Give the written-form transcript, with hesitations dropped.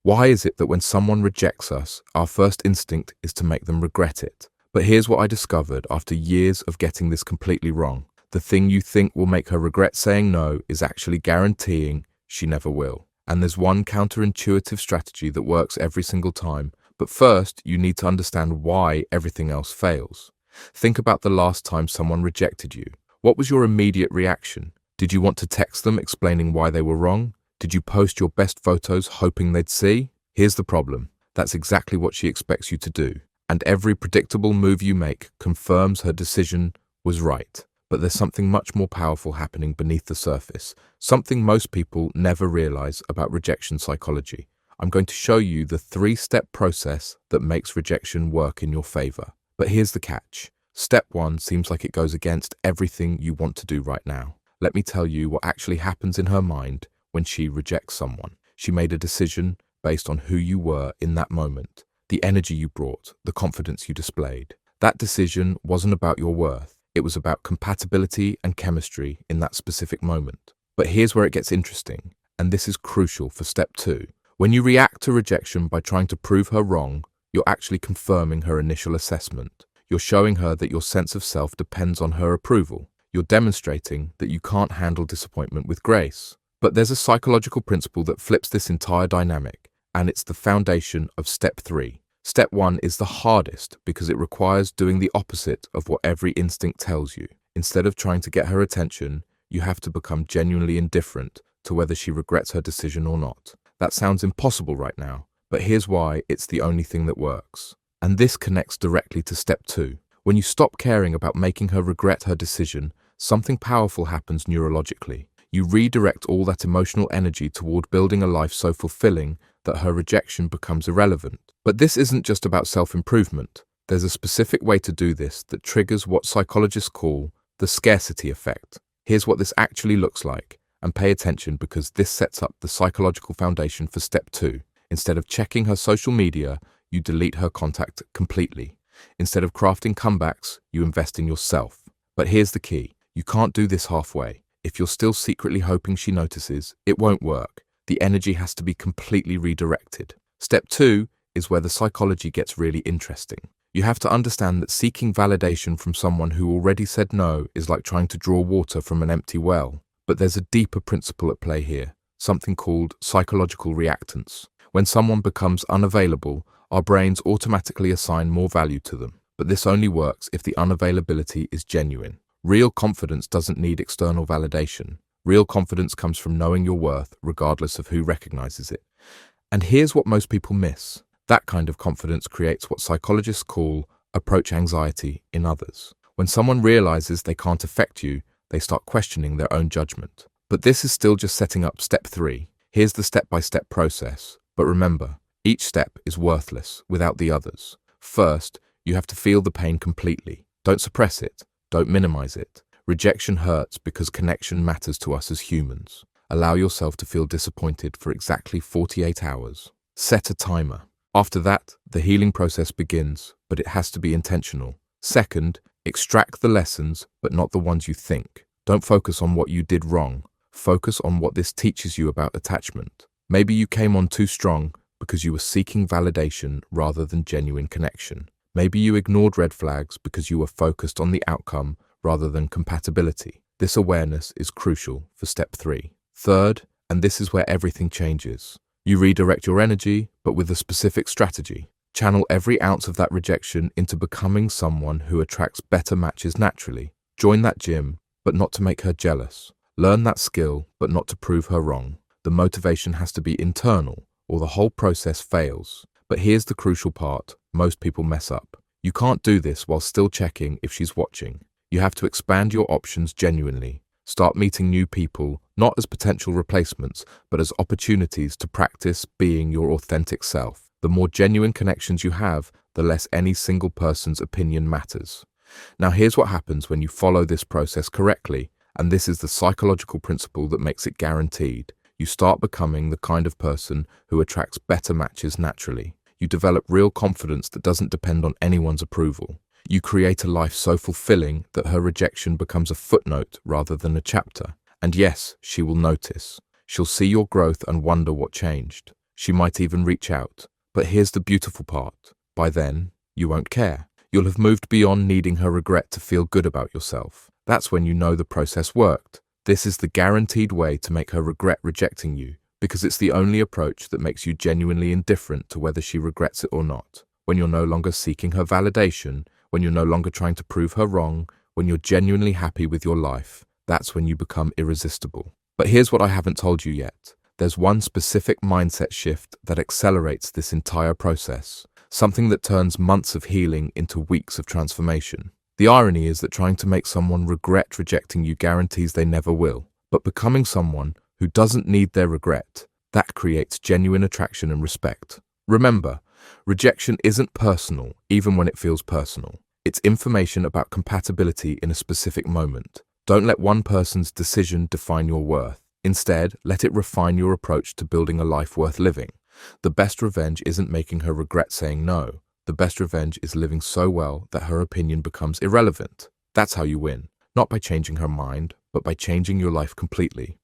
Why is it that when someone rejects us, our first instinct is to make them regret it? But here's what I discovered after years of getting this completely wrong. The thing you think will make her regret saying no is actually guaranteeing she never will. And there's one counterintuitive strategy that works every single time. But first, you need to understand why everything else fails. Think about the last time someone rejected you. What was your immediate reaction? Did you want to text them explaining why they were wrong? Did you post your best photos hoping they'd see? Here's the problem. That's exactly what she expects you to do. And every predictable move you make confirms her decision was right. But there's something much more powerful happening beneath the surface, something most people never realize about rejection psychology. I'm going to show you the 3-step process that makes rejection work in your favor. But here's the catch. Step 1 seems like it goes against everything you want to do right now. Let me tell you what actually happens in her mind when she rejects someone. She made a decision based on who you were in that moment, the energy you brought, the confidence you displayed. That decision wasn't about your worth. It was about compatibility and chemistry in that specific moment. But here's where it gets interesting, and this is crucial for step 2. When you react to rejection by trying to prove her wrong, you're actually confirming her initial assessment. You're showing her that your sense of self depends on her approval. You're demonstrating that you can't handle disappointment with grace. But there's a psychological principle that flips this entire dynamic, and it's the foundation of step 3. Step 1 is the hardest because it requires doing the opposite of what every instinct tells you. Instead of trying to get her attention, you have to become genuinely indifferent to whether she regrets her decision or not. That sounds impossible right now, but here's why it's the only thing that works. And this connects directly to step 2. When you stop caring about making her regret her decision, something powerful happens neurologically. You redirect all that emotional energy toward building a life so fulfilling that her rejection becomes irrelevant. But this isn't just about self-improvement. There's a specific way to do this that triggers what psychologists call the scarcity effect. Here's what this actually looks like, and pay attention because this sets up the psychological foundation for step 2. Instead of checking her social media, you delete her contact completely. Instead of crafting comebacks, you invest in yourself. But here's the key. You can't do this halfway. If you're still secretly hoping she notices, it won't work. The energy has to be completely redirected. Step 2 is where the psychology gets really interesting. You have to understand that seeking validation from someone who already said no is like trying to draw water from an empty well. But there's a deeper principle at play here, something called psychological reactance. When someone becomes unavailable, our brains automatically assign more value to them. But this only works if the unavailability is genuine. Real confidence doesn't need external validation. Real confidence comes from knowing your worth, regardless of who recognizes it. And here's what most people miss. That kind of confidence creates what psychologists call approach anxiety in others. When someone realizes they can't affect you, they start questioning their own judgment. But this is still just setting up step 3. Here's the step-by-step process. But remember, each step is worthless without the others. First, you have to feel the pain completely. Don't suppress it. Don't minimize it. Rejection hurts because connection matters to us as humans. Allow yourself to feel disappointed for exactly 48 hours. Set a timer. After that, the healing process begins, but it has to be intentional. Second, extract the lessons, but not the ones you think. Don't focus on what you did wrong. Focus on what this teaches you about attachment. Maybe you came on too strong because you were seeking validation rather than genuine connection. Maybe you ignored red flags because you were focused on the outcome rather than compatibility. This awareness is crucial for step 3. Third, and this is where everything changes. You redirect your energy, but with a specific strategy. Channel every ounce of that rejection into becoming someone who attracts better matches naturally. Join that gym, but not to make her jealous. Learn that skill, but not to prove her wrong. The motivation has to be internal, or the whole process fails. But here's the crucial part. Most people mess up. You can't do this while still checking if she's watching. You have to expand your options genuinely. Start meeting new people, not as potential replacements, but as opportunities to practice being your authentic self. The more genuine connections you have, the less any single person's opinion matters. Now here's what happens when you follow this process correctly, and this is the psychological principle that makes it guaranteed. You start becoming the kind of person who attracts better matches naturally. You develop real confidence that doesn't depend on anyone's approval. You create a life so fulfilling that her rejection becomes a footnote rather than a chapter. And yes, she will notice. She'll see your growth and wonder what changed. She might even reach out. But here's the beautiful part. By then, you won't care. You'll have moved beyond needing her regret to feel good about yourself. That's when you know the process worked. This is the guaranteed way to make her regret rejecting you, because it's the only approach that makes you genuinely indifferent to whether she regrets it or not. When you're no longer seeking her validation, when you're no longer trying to prove her wrong, when you're genuinely happy with your life, that's when you become irresistible. But here's what I haven't told you yet. There's one specific mindset shift that accelerates this entire process, something that turns months of healing into weeks of transformation. The irony is that trying to make someone regret rejecting you guarantees they never will, but becoming someone who doesn't need their regret, that creates genuine attraction and respect. Remember, rejection isn't personal, even when it feels personal. It's information about compatibility in a specific moment. Don't let one person's decision define your worth. Instead, let it refine your approach to building a life worth living. The best revenge isn't making her regret saying no. The best revenge is living so well that her opinion becomes irrelevant. That's how you win, not by changing her mind, but by changing your life completely.